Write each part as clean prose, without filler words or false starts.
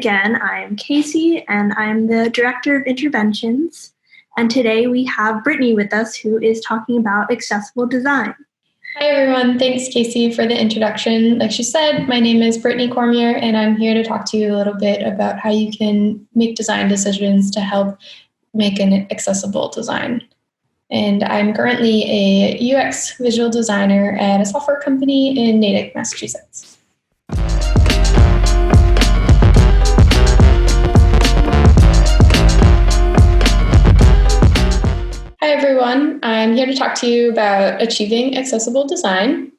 again. I'm Casey, and I'm the Director of Interventions. And today we have Brittany with us, who is talking about accessible design. Hi, everyone. Thanks, Casey, for the introduction. Like she said, my name is Brittany Cormier, and I'm here to talk to you a little bit about how you can make design decisions to help make an accessible design. And I'm currently a UX visual designer at a software company in Natick, Massachusetts. Hi, everyone. I'm here to talk to you about achieving accessible design.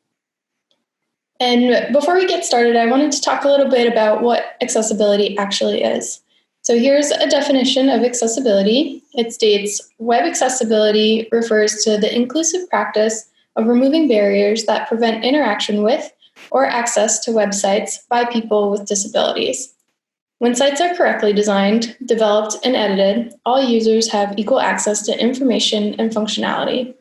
And before we get started, I wanted to talk a little bit about what accessibility actually is. So here's a definition of accessibility. It states, web accessibility refers to the inclusive practice of removing barriers that prevent interaction with or access to websites by people with disabilities. When sites are correctly designed, developed, and edited, all users have equal access to information and functionality.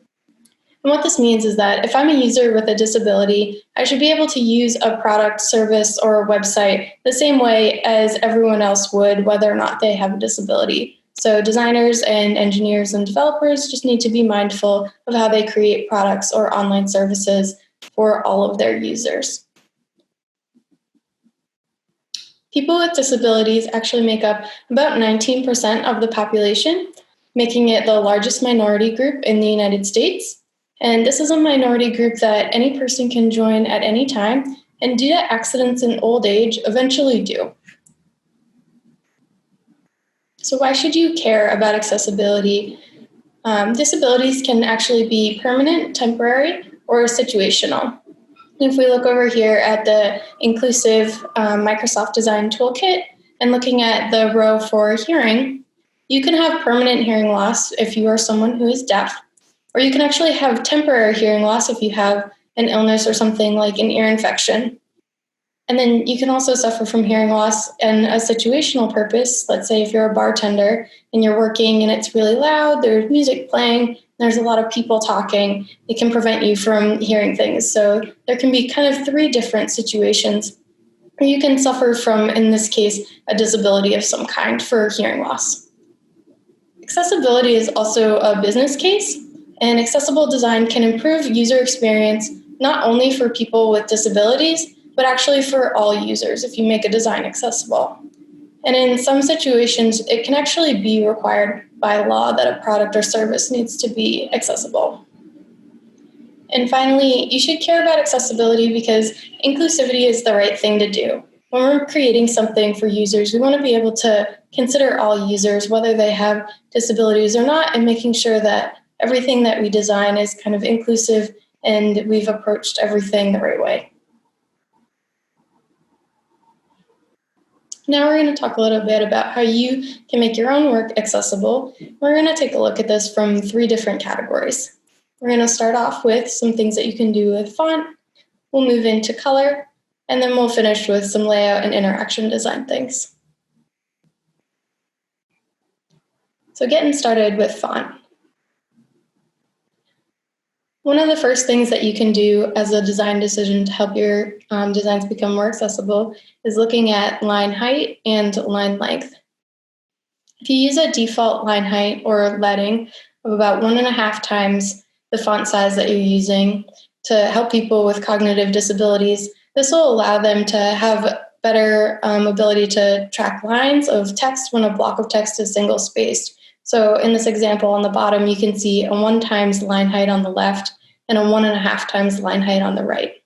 And what this means is that if I'm a user with a disability, I should be able to use a product, service, or a website the same way as everyone else would, whether or not they have a disability. So designers and engineers and developers just need to be mindful of how they create products or online services for all of their users. People with disabilities actually make up about 19% of the population, making it the largest minority group in the United States. And this is a minority group that any person can join at any time, and due to accidents in old age, eventually do. So why should you care about accessibility? Disabilities can actually be permanent, temporary, or situational. If we look over here at the inclusive Microsoft Design Toolkit and looking at the row for hearing, you can have permanent hearing loss if you are someone who is deaf. Or you can actually have temporary hearing loss if you have an illness or something like an ear infection. And then you can also suffer from hearing loss in a situational purpose. Let's say if you're a bartender and you're working and it's really loud, there's music playing, there's a lot of people talking, it can prevent you from hearing things. So there can be kind of three different situations where you can suffer from, in this case, a disability of some kind for hearing loss. Accessibility is also a business case. And accessible design can improve user experience not only for people with disabilities, but actually for all users if you make a design accessible. And in some situations, it can actually be required by law that a product or service needs to be accessible. And finally, you should care about accessibility because inclusivity is the right thing to do. When we're creating something for users, we want to be able to consider all users, whether they have disabilities or not, and making sure that everything that we design is kind of inclusive and we've approached everything the right way. Now we're going to talk a little bit about how you can make your own work accessible. We're going to take a look at this from three different categories. We're going to start off with some things that you can do with font. We'll move into color, and then we'll finish with some layout and interaction design things. So getting started with font. One of the first things that you can do as a design decision to help your designs become more accessible is looking at line height and line length. If you use a default line height or leading of about 1.5 times the font size that you're using to help people with cognitive disabilities, this will allow them to have better ability to track lines of text when a block of text is single spaced. So in this example on the bottom, you can see a 1 times line height on the left and a 1.5 times line height on the right.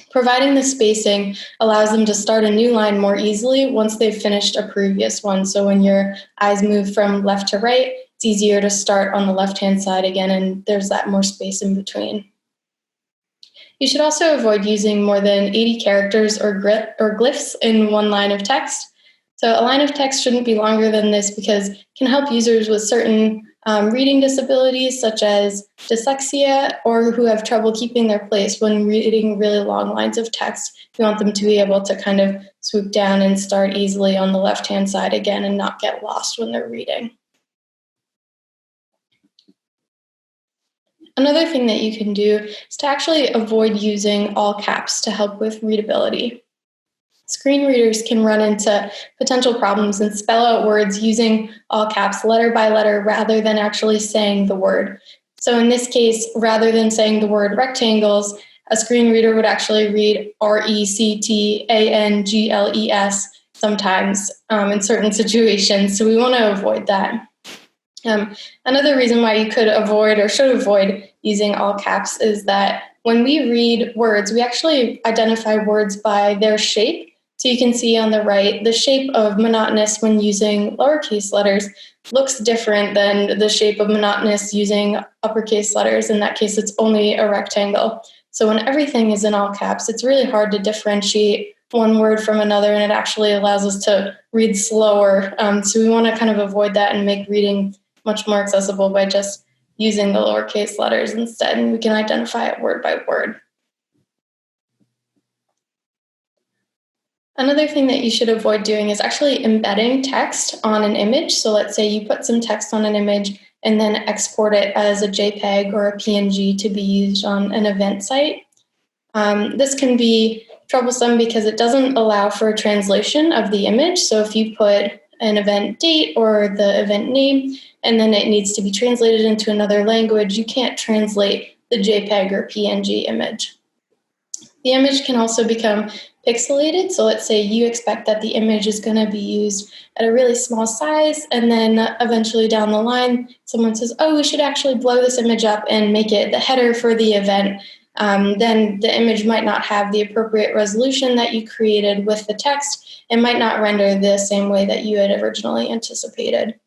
Providing the spacing allows them to start a new line more easily once they've finished a previous one. So when your eyes move from left to right, it's easier to start on the left-hand side again, and there's that more space in between. You should also avoid using more than 80 characters or glyphs in one line of text. So a line of text shouldn't be longer than this because it can help users with certain reading disabilities such as dyslexia or who have trouble keeping their place when reading really long lines of text. We want them to be able to kind of swoop down and start easily on the left-hand side again and not get lost when they're reading. Another thing that you can do is to actually avoid using all caps to help with readability. Screen readers can run into potential problems and spell out words using all caps letter by letter rather than actually saying the word. So in this case, rather than saying the word rectangles, a screen reader would actually read RECTANGLES sometimes in certain situations. So we want to avoid that. Another reason why you could avoid or should avoid using all caps is that when we read words, we actually identify words by their shape. So you can see on the right, the shape of monotonous when using lowercase letters looks different than the shape of monotonous using uppercase letters. In that case, it's only a rectangle. So when everything is in all caps, it's really hard to differentiate one word from another, and it actually allows us to read slower. So we want to kind of avoid that and make reading much more accessible by just using the lowercase letters instead, and we can identify it word by word. Another thing that you should avoid doing is actually embedding text on an image. So let's say you put some text on an image and then export it as a JPEG or a PNG to be used on an event site. This can be troublesome because it doesn't allow for a translation of the image. So if you put an event date or the event name, and then it needs to be translated into another language, you can't translate the JPEG or PNG image. The image can also become pixelated. So let's say you expect that the image is going to be used at a really small size, and then eventually down the line, someone says, oh, we should actually blow this image up and make it the header for the event. Then the image might not have the appropriate resolution that you created with the text. It might not render the same way that you had originally anticipated.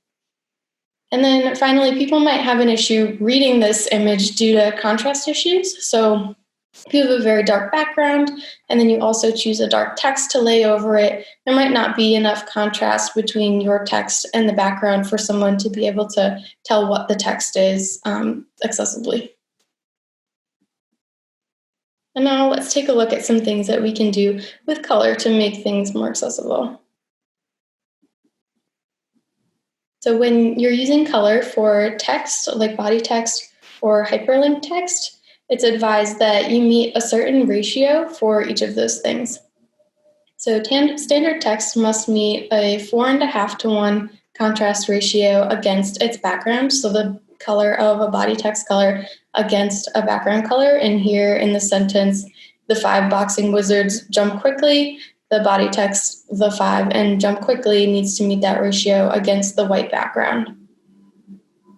And then finally, people might have an issue reading this image due to contrast issues. So if you have a very dark background and then you also choose a dark text to lay over it, there might not be enough contrast between your text and the background for someone to be able to tell what the text is accessibly. And now let's take a look at some things that we can do with color to make things more accessible. So when you're using color for text, like body text or hyperlink text, it's advised that you meet a certain ratio for each of those things. So standard text must meet a 4.5 to 1 contrast ratio against its background. So the color of a body text color against a background color. And here in the sentence, the 5 boxing wizards jump quickly. The body text, the 5 and jump quickly needs to meet that ratio against the white background.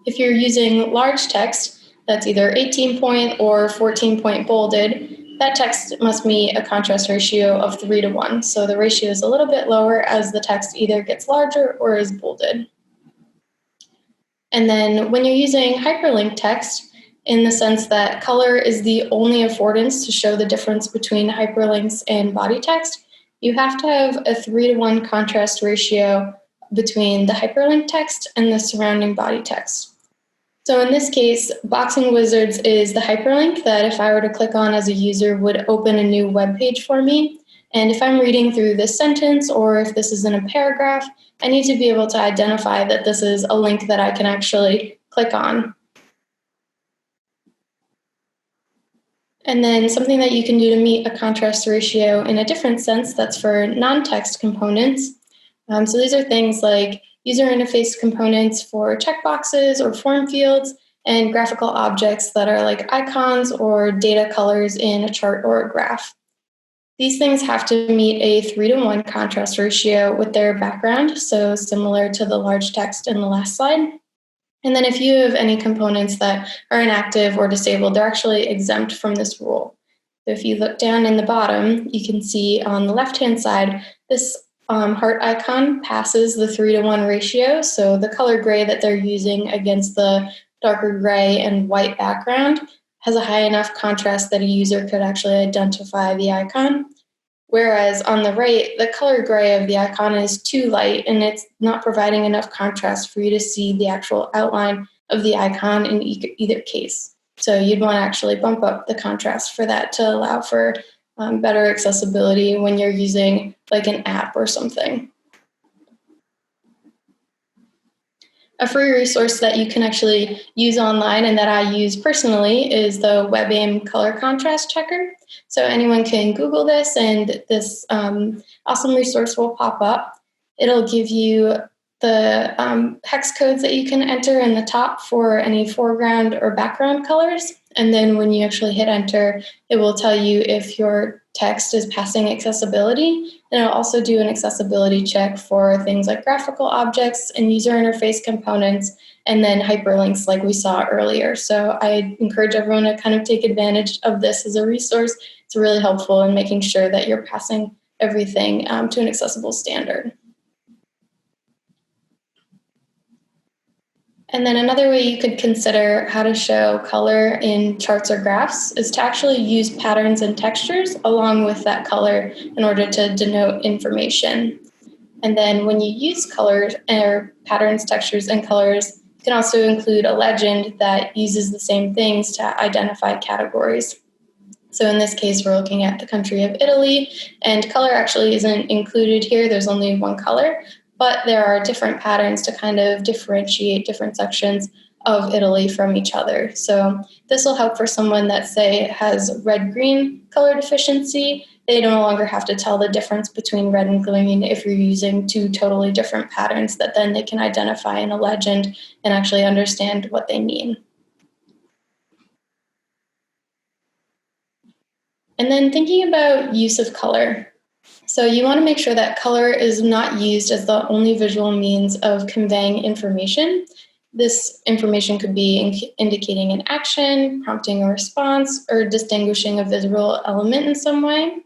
If you're using large text, that's either 18-point or 14-point bolded, that text must meet a contrast ratio of 3 to 1. So the ratio is a little bit lower as the text either gets larger or is bolded. And then when you're using hyperlink text, in the sense that color is the only affordance to show the difference between hyperlinks and body text, you have to have a 3 to 1 contrast ratio between the hyperlink text and the surrounding body text. So in this case, Boxing Wizards is the hyperlink that if I were to click on as a user would open a new web page for me. And if I'm reading through this sentence or if this is in a paragraph, I need to be able to identify that this is a link that I can actually click on. And then something that you can do to meet a contrast ratio in a different sense, that's for non-text components. So these are things like user interface components for checkboxes or form fields, and graphical objects that are like icons or data colors in a chart or a graph. These things have to meet a 3 to 1 contrast ratio with their background, so similar to the large text in the last slide. And then if you have any components that are inactive or disabled, they're actually exempt from this rule. So if you look down in the bottom, you can see on the left-hand side, this heart icon passes the 3 to 1 ratio. So the color gray that they're using against the darker gray and white background has a high enough contrast that a user could actually identify the icon. Whereas on the right, the color gray of the icon is too light and it's not providing enough contrast for you to see the actual outline of the icon in either case. So you'd want to actually bump up the contrast for that to allow for better accessibility when you're using like an app or something. A free resource that you can actually use online and that I use personally is the WebAIM color contrast checker. So anyone can Google this and this awesome resource will pop up. It'll give you the hex codes that you can enter in the top for any foreground or background colors. And then when you actually hit enter, it will tell you if your text is passing accessibility. And it'll also do an accessibility check for things like graphical objects and user interface components, and then hyperlinks like we saw earlier. So I encourage everyone to kind of take advantage of this as a resource. It's really helpful in making sure that you're passing everything to an accessible standard. And then another way you could consider how to show color in charts or graphs is to actually use patterns and textures along with that color in order to denote information. And then when you use colors or patterns, textures, and colors, you can also include a legend that uses the same things to identify categories. So in this case, we're looking at the country of Italy, and color actually isn't included here. There's only one color, but there are different patterns to kind of differentiate different sections of Italy from each other. So this will help for someone that, say, has red-green color deficiency. They no longer have to tell the difference between red and green if you're using two totally different patterns that then they can identify in a legend and actually understand what they mean. And then thinking about use of color. So you want to make sure that color is not used as the only visual means of conveying information. This information could be indicating an action, prompting a response, or distinguishing a visual element in some way.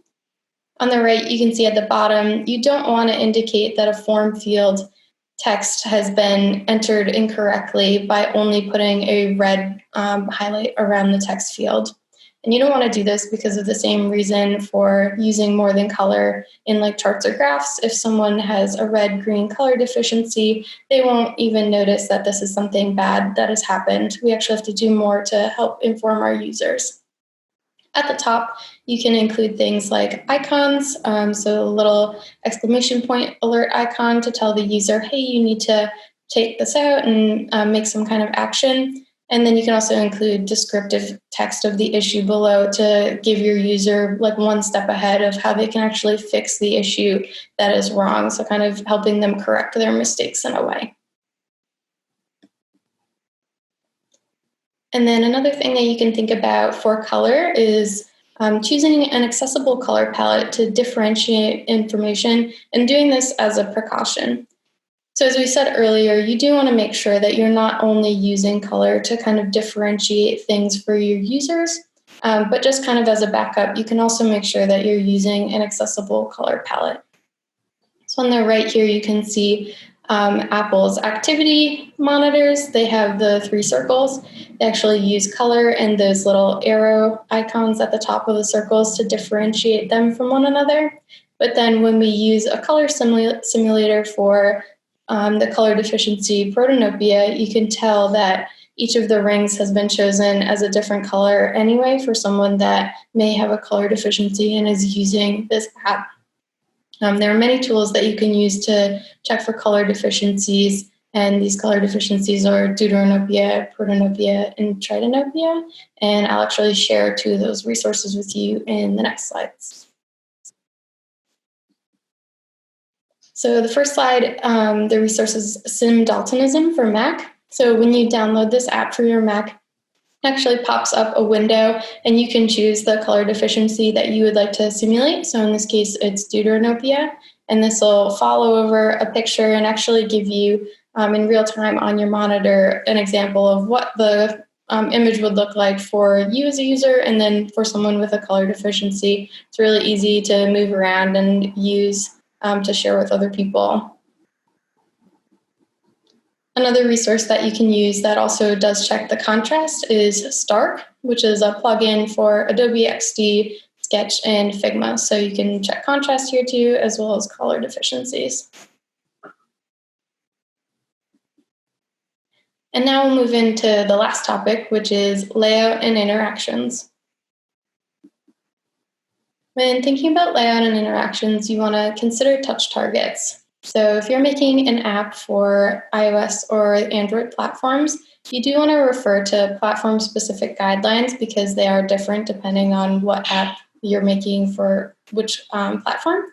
On the right, you can see at the bottom, you don't want to indicate that a form field text has been entered incorrectly by only putting a red highlight around the text field. And you don't want to do this because of the same reason for using more than color in like charts or graphs. If someone has a red-green color deficiency, they won't even notice that this is something bad that has happened. We actually have to do more to help inform our users. At the top, you can include things like icons, so a little exclamation point alert icon to tell the user, hey, you need to take this out and make some kind of action. And then you can also include descriptive text of the issue below to give your user like one step ahead of how they can actually fix the issue that is wrong. So kind of helping them correct their mistakes in a way. And then another thing that you can think about for color is choosing an accessible color palette to differentiate information and doing this as a precaution. So as we said earlier, you do want to make sure that you're not only using color to kind of differentiate things for your users, but just kind of as a backup, you can also make sure that you're using an accessible color palette. So on the right here, you can see Apple's activity monitors. They have the 3 circles. They actually use color and those little arrow icons at the top of the circles to differentiate them from one another. But then when we use a color simulator for the color deficiency protanopia, you can tell that each of the rings has been chosen as a different color anyway for someone that may have a color deficiency and is using this app. There are many tools that you can use to check for color deficiencies, and these color deficiencies are deuteranopia, protanopia, and tritanopia, and I'll actually share 2 of those resources with you in the next slides. So the first slide, the resource is SimDaltonism for Mac. So when you download this app for your Mac, it actually pops up a window and you can choose the color deficiency that you would like to simulate. So in this case, it's deuteranopia, and this will follow over a picture and actually give you in real time on your monitor an example of what the image would look like for you as a user, and then for someone with a color deficiency. It's really easy to move around and use to share with other people. Another resource that you can use that also does check the contrast is Stark, which is a plugin for Adobe XD, Sketch, and Figma. So you can check contrast here too, as well as color deficiencies. And now we'll move into the last topic, which is layout and interactions. When thinking about layout and interactions, you want to consider touch targets. So if you're making an app for iOS or Android platforms, you do want to refer to platform-specific guidelines because they are different depending on what app you're making for which platform.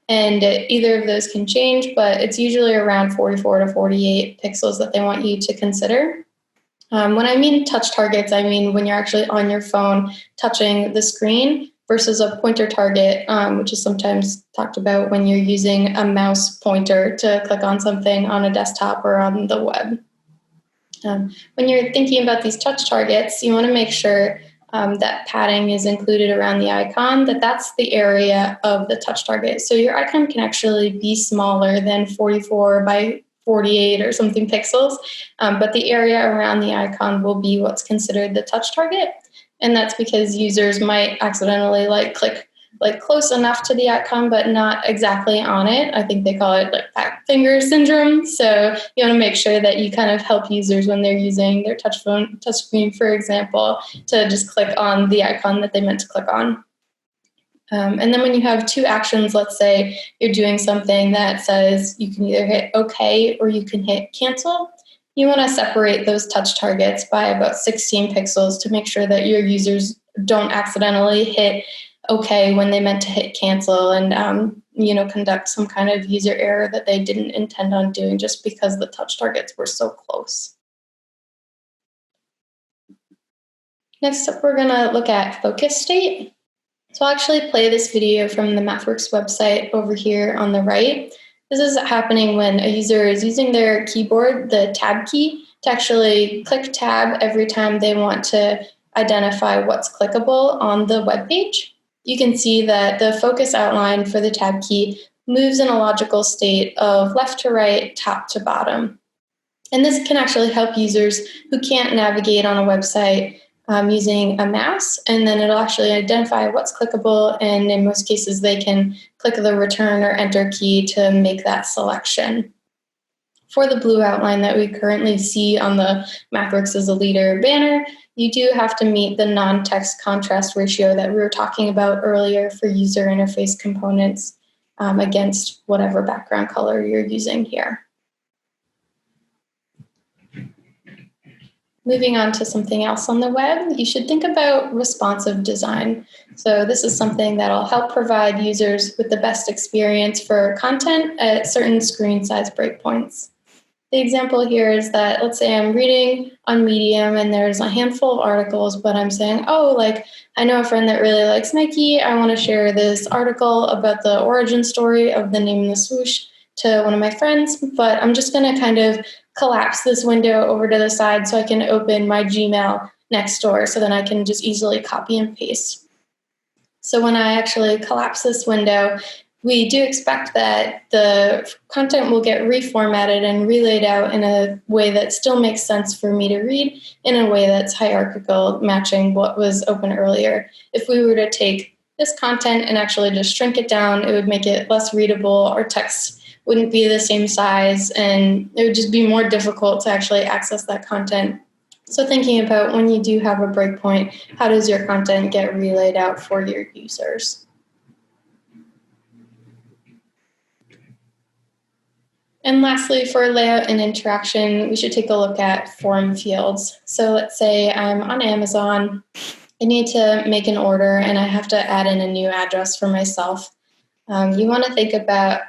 And either of those can change, but it's usually around 44 to 48 pixels that they want you to consider. When I mean touch targets, I mean when you're actually on your phone touching the screen versus a pointer target, which is sometimes talked about when you're using a mouse pointer to click on something on a desktop or on the web. When you're thinking about these touch targets, you want to make sure that padding is included around the icon, that's the area of the touch target. So your icon can actually be smaller than 44 by 48 or something pixels, but the area around the icon will be what's considered the touch target. And that's because users might accidentally click close enough to the icon, but not exactly on it. I think they call it fat finger syndrome. So you want to make sure that you kind of help users when they're using their touch screen, for example, to just click on the icon that they meant to click on. And then when you have two actions, let's say you're doing something that says you can either hit OK or you can hit cancel, you want to separate those touch targets by about 16 pixels to make sure that your users don't accidentally hit OK when they meant to hit cancel and conduct some kind of user error that they didn't intend on doing just because the touch targets were so close. Next up, we're going to look at focus state. So I'll actually play this video from the MathWorks website over here on the right. This is happening when a user is using their keyboard, the tab key, to actually click tab every time they want to identify what's clickable on the web page. You can see that the focus outline for the tab key moves in a logical state of left to right, top to bottom. And this can actually help users who can't navigate on a website using a mouse, and then it'll actually identify what's clickable, and in most cases they can click the return or enter key to make that selection. For the blue outline that we currently see on the MathWorks as a Leader banner, you do have to meet the non-text contrast ratio that we were talking about earlier for user interface components against whatever background color you're using here. Moving on to something else on the web, you should think about responsive design. So this is something that'll help provide users with the best experience for content at certain screen size breakpoints. The example here is that, let's say I'm reading on Medium and there's a handful of articles, but I'm saying, I know a friend that really likes Nike. I want to share this article about the origin story of the name of the swoosh to one of my friends, but I'm just going to kind of collapse this window over to the side so I can open my Gmail next door so then I can just easily copy and paste. So when I actually collapse this window, we do expect that the content will get reformatted and relayed out in a way that still makes sense for me to read, in a way that's hierarchical, matching what was open earlier. If we were to take this content and actually just shrink it down, it would make it less readable. Our text wouldn't be the same size, and it would just be more difficult to actually access that content. So thinking about when you do have a breakpoint, how does your content get relayed out for your users? And lastly, for layout and interaction, we should take a look at form fields. So let's say I'm on Amazon, I need to make an order, and I have to add in a new address for myself. You want to think about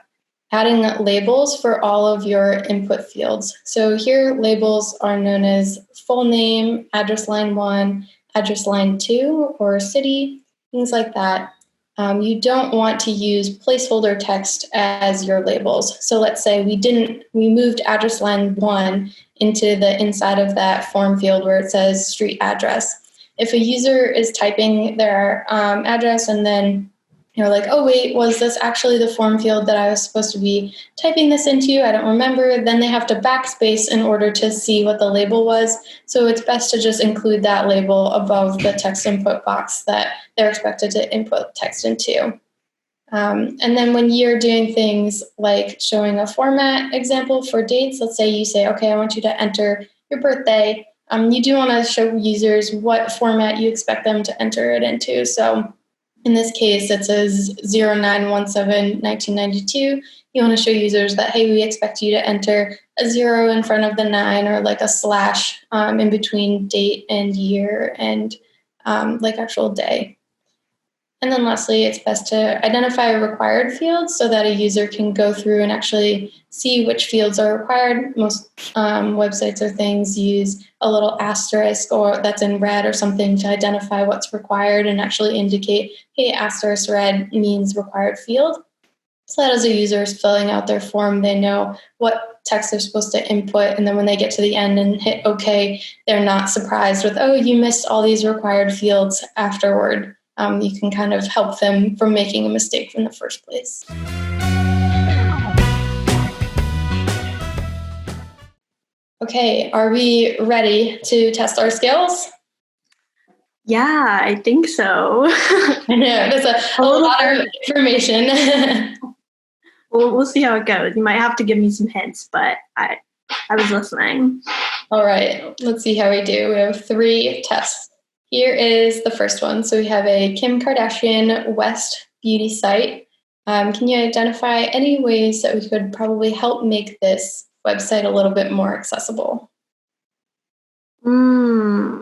adding labels for all of your input fields. So here, labels are known as full name, address line 1, address line 2, or city, things like that. You don't want to use placeholder text as your labels. So let's say we moved address line 1 into the inside of that form field where it says street address. If a user is typing their address and then you're like, oh wait, was this actually the form field that I was supposed to be typing this into? I don't remember. Then they have to backspace in order to see what the label was. So it's best to just include that label above the text input box that they're expected to input text into. And then when you're doing things like showing a format example for dates, let's say you say, okay, I want you to enter your birthday. You do want to show users what format you expect them to enter it into. So In this case, it says 09/17/1992. You want to show users that, hey, we expect you to enter a 0 in front of the 9 or like a slash in between date and year and like actual day. And then lastly, it's best to identify required fields so that a user can go through and actually see which fields are required. Most websites or things use a little asterisk or that's in red or something to identify what's required and actually indicate, hey, asterisk red means required field. So that as a user is filling out their form, they know what text they're supposed to input. And then when they get to the end and hit OK, they're not surprised with, oh, you missed all these required fields afterward. You can kind of help them from making a mistake from the first place. Okay, are we ready to test our skills? Yeah, I think so. I know, that's a lot of information. We'll see how it goes. You might have to give me some hints, but I was listening. All right, let's see how we do. We have 3 tests. Here is the first one. So we have a Kim Kardashian West beauty site. Can you identify any ways that we could probably help make this website a little bit more accessible?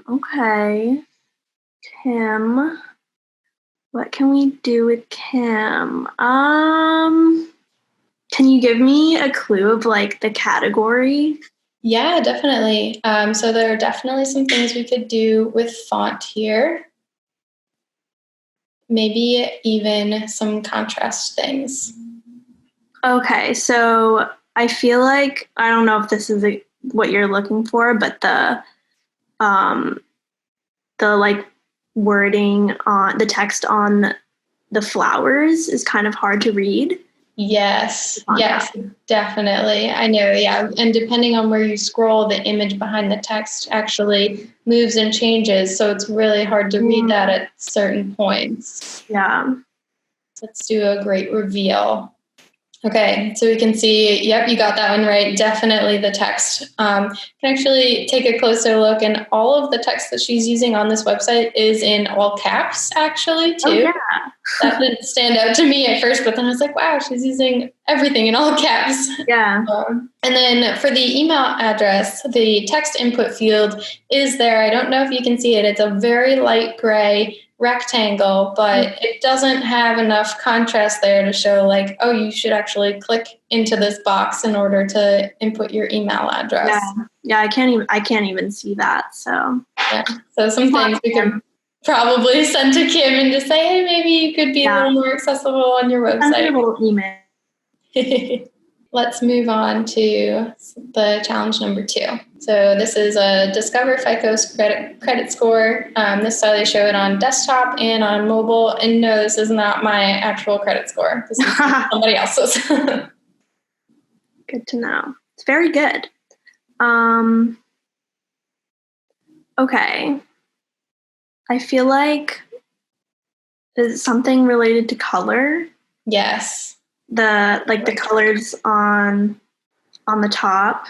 Okay. Kim. What can we do with Kim? Can you give me a clue of like the category? Yeah, definitely. So there are definitely some things we could do with font here. Maybe even some contrast things. Okay, so I feel like, I don't know if this is what you're looking for, but the like wording on the text on the flowers is kind of hard to read. Yes, definitely. I know, yeah. And depending on where you scroll, the image behind the text actually moves and changes. So it's really hard to read that at certain points. Yeah. Let's do a great reveal. Okay, so we can see, yep, you got that one right. Definitely the text. Can actually take a closer look, and all of the text that she's using on this website is in all caps, actually, too. Oh, yeah. That didn't stand out to me at first, but then I was like, wow, she's using everything in all caps. Yeah. And then for the email address, the text input field is there. I don't know if you can see it. It's a very light gray rectangle, but it doesn't have enough contrast there to show like, oh, you should actually click into this box in order to input your email address. Yeah, I can't even see that. So so some things we can probably send to Kim and just say, hey, maybe you could be a little more accessible on your website. Send a little email. Let's move on to the challenge number 2. So this is a Discover FICO's credit score. This style they show it on desktop and on mobile. And no, this is not my actual credit score. This is somebody else's. Good to know. It's very good. Okay. I feel like is it something related to color? Yes. The colors on the top.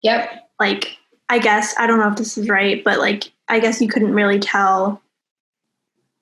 Yep. Like, I guess, I don't know if this is right, but like, I guess you couldn't really tell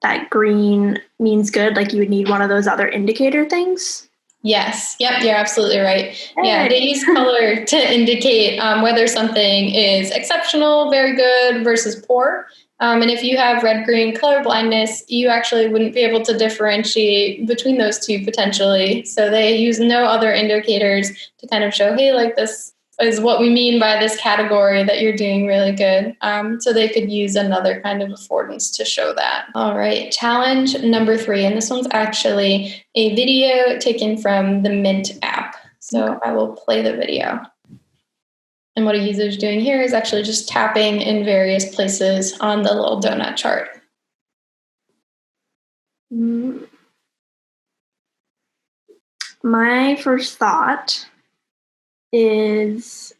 that green means good. Like you would need one of those other indicator things. Yes. Yep. You're absolutely right. Hey. Yeah. They use color to indicate whether something is exceptional, very good versus poor. And if you have red-green color blindness, you actually wouldn't be able to differentiate between those two potentially. So they use no other indicators to kind of show, hey, like this is what we mean by this category that you're doing really good. So they could use another kind of affordance to show that. All right, challenge number 3. And this one's actually a video taken from the Mint app. So I will play the video. And what a user is doing here is actually just tapping in various places on the little donut chart. My first thought is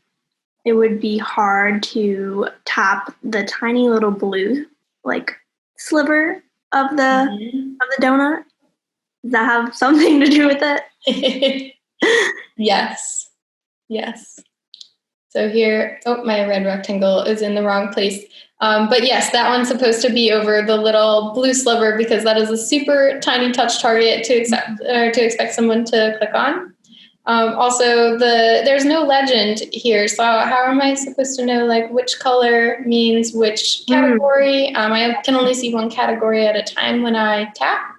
it would be hard to tap the tiny little blue like sliver of the donut. Does that have something to do with it? Yes. So here, my red rectangle is in the wrong place. But yes, that one's supposed to be over the little blue sliver because that is a super tiny touch target to expect someone to click on. Also, there's no legend here, so how am I supposed to know like which color means which category? I can only see one category at a time when I tap.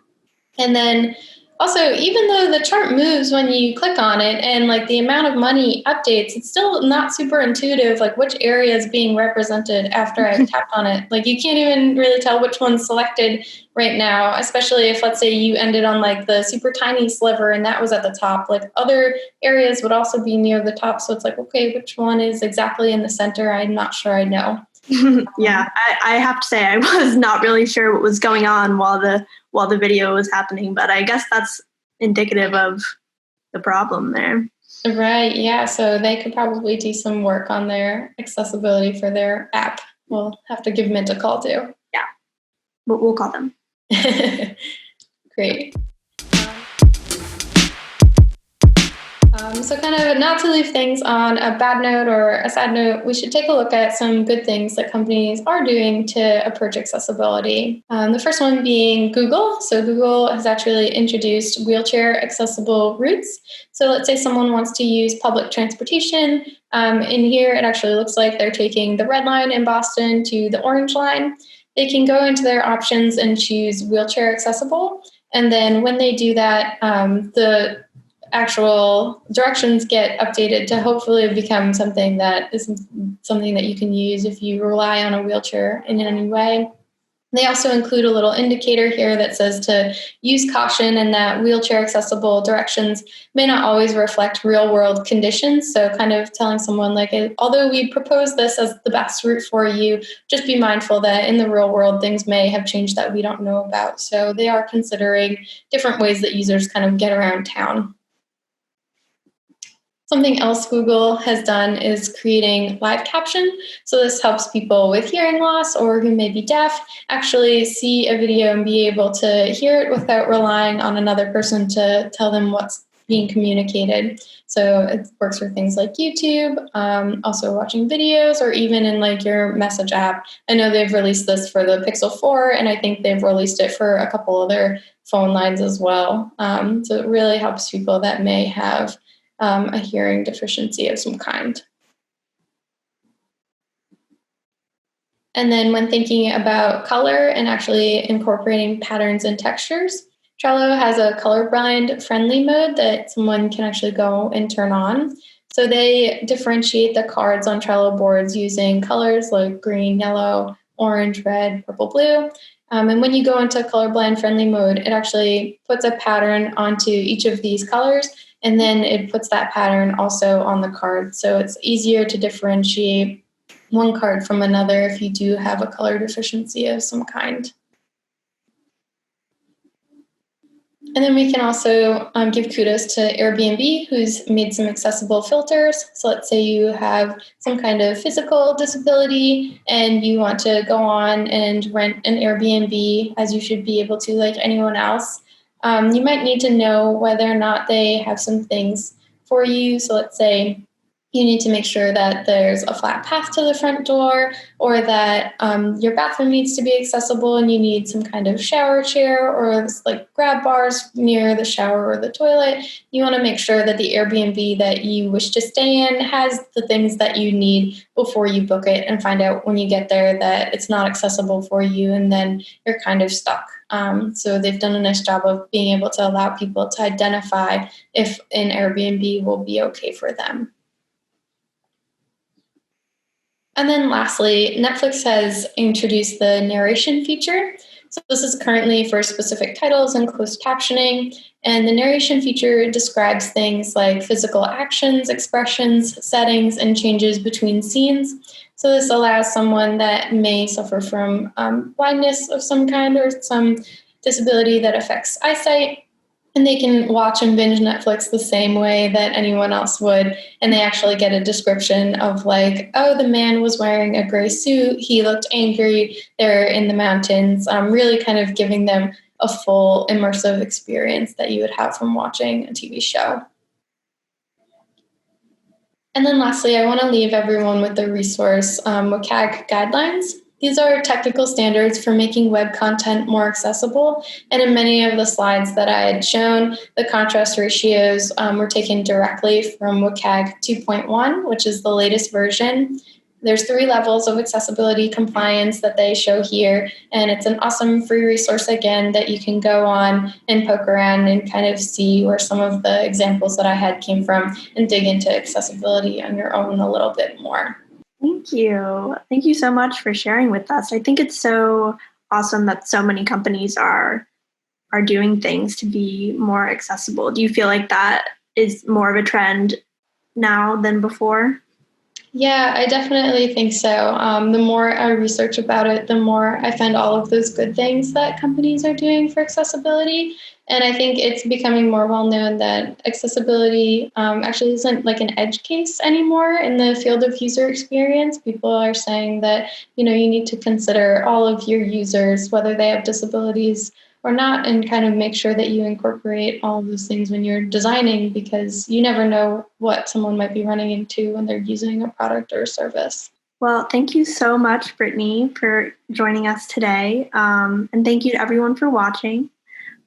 And then also, even though the chart moves when you click on it and like the amount of money updates, it's still not super intuitive, like which area is being represented after I've tapped on it. Like you can't even really tell which one's selected right now, especially if, let's say, you ended on like the super tiny sliver and that was at the top. Like other areas would also be near the top. So it's like, okay, which one is exactly in the center? I'm not sure I know. Yeah, I have to say I was not really sure what was going on while the video was happening, but I guess that's indicative of the problem there. Right, yeah, so they could probably do some work on their accessibility for their app. We'll have to give Mint a call too. Yeah, but we'll call them. Great. So kind of not to leave things on a bad note or a sad note, we should take a look at some good things that companies are doing to approach accessibility. The first one being Google. So Google has actually introduced wheelchair accessible routes. So let's say someone wants to use public transportation. In here, it actually looks like they're taking the red line in Boston to the orange line. They can go into their options and choose wheelchair accessible. And then when they do that, the actual directions get updated to hopefully become something that is something that you can use if you rely on a wheelchair in any way. They also include a little indicator here that says to use caution and that wheelchair accessible directions may not always reflect real world conditions. So kind of telling someone like, although we propose this as the best route for you, just be mindful that in the real world, things may have changed that we don't know about. So they are considering different ways that users kind of get around town. Something else Google has done is creating live caption. So this helps people with hearing loss or who may be deaf actually see a video and be able to hear it without relying on another person to tell them what's being communicated. So it works for things like YouTube, also watching videos, or even in like your message app. I know they've released this for the Pixel 4, and I think they've released it for a couple other phone lines as well. So it really helps people that may have a hearing deficiency of some kind. And then when thinking about color and actually incorporating patterns and textures, Trello has a colorblind friendly mode that someone can actually go and turn on. So they differentiate the cards on Trello boards using colors like green, yellow, orange, red, purple, blue. And when you go into colorblind friendly mode, it actually puts a pattern onto each of these colors, and then it puts that pattern also on the card. So it's easier to differentiate one card from another if you do have a color deficiency of some kind. And then we can also give kudos to Airbnb, who's made some accessible filters. So let's say you have some kind of physical disability and you want to go on and rent an Airbnb, as you should be able to like anyone else. You might need to know whether or not they have some things for you. So let's say you need to make sure that there's a flat path to the front door, or that your bathroom needs to be accessible and you need some kind of shower chair or like grab bars near the shower or the toilet. You want to make sure that the Airbnb that you wish to stay in has the things that you need before you book it, and find out when you get there that it's not accessible for you, and then you're kind of stuck. So they've done a nice job of being able to allow people to identify if an Airbnb will be okay for them. And then lastly, Netflix has introduced the narration feature. So this is currently for specific titles and closed captioning. And the narration feature describes things like physical actions, expressions, settings, and changes between scenes. So this allows someone that may suffer from blindness of some kind or some disability that affects eyesight, and they can watch and binge Netflix the same way that anyone else would. And they actually get a description of like, oh, the man was wearing a gray suit. He looked angry. They're in the mountains. Really kind of giving them a full immersive experience that you would have from watching a TV show. And then lastly, I want to leave everyone with the resource WCAG guidelines. These are technical standards for making web content more accessible. And in many of the slides that I had shown, the contrast ratios were taken directly from WCAG 2.1, which is the latest version. There's 3 levels of accessibility compliance that they show here, and it's an awesome free resource again that you can go on and poke around and kind of see where some of the examples that I had came from and dig into accessibility on your own a little bit more. Thank you. Thank you so much for sharing with us. I think it's so awesome that so many companies are doing things to be more accessible. Do you feel like that is more of a trend now than before? Yeah, I definitely think so. The more I research about it, the more I find all of those good things that companies are doing for accessibility. And I think it's becoming more well known that accessibility actually isn't like an edge case anymore in the field of user experience. People are saying that, you need to consider all of your users, whether they have disabilities or not, and kind of make sure that you incorporate all of those things when you're designing, because you never know what someone might be running into when they're using a product or a service. Well, thank you so much, Brittany, for joining us today. And thank you to everyone for watching.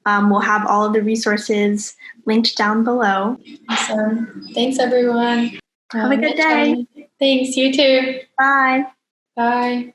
We'll have all of the resources linked down below. Awesome. Thanks, everyone. Have a good day. Thanks, you too. Bye. Bye.